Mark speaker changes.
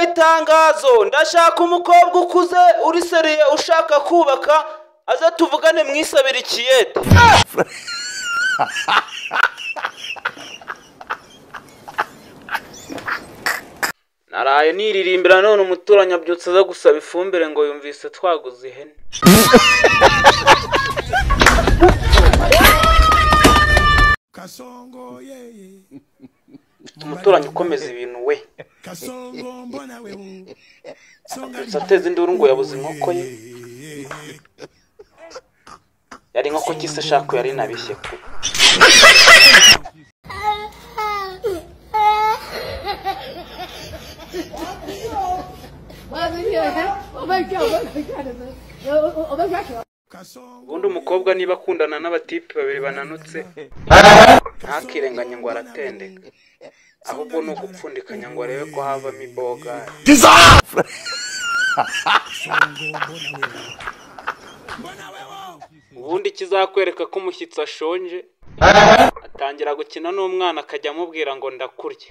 Speaker 1: Itangazo ndashaka umukobwa ukuze uri seriye ushaka kubaka aza tuvugane mwisabira ikiyede. Naraye niririmbira none umuturanyi abyutse aza gusaba ifumbire ngo yumvise twaguze ihene. Umuturanyi ukomeza ibintu we. Sateze induru ngo yabuze inkoko ye. Yari inkoko kise shako yari nabishye ku. Ubundi umukobwa niba akundana n'abatipe babiri bananutse ntakirenganye ngo aratendeka, ahubwo ni ugupfundikanya ngo arebe ko havamo iboga. Ubundi kizakwereka ko umushyitsi ashonje atangira gukina n'umwana akajya amubwira ngo ndakurya.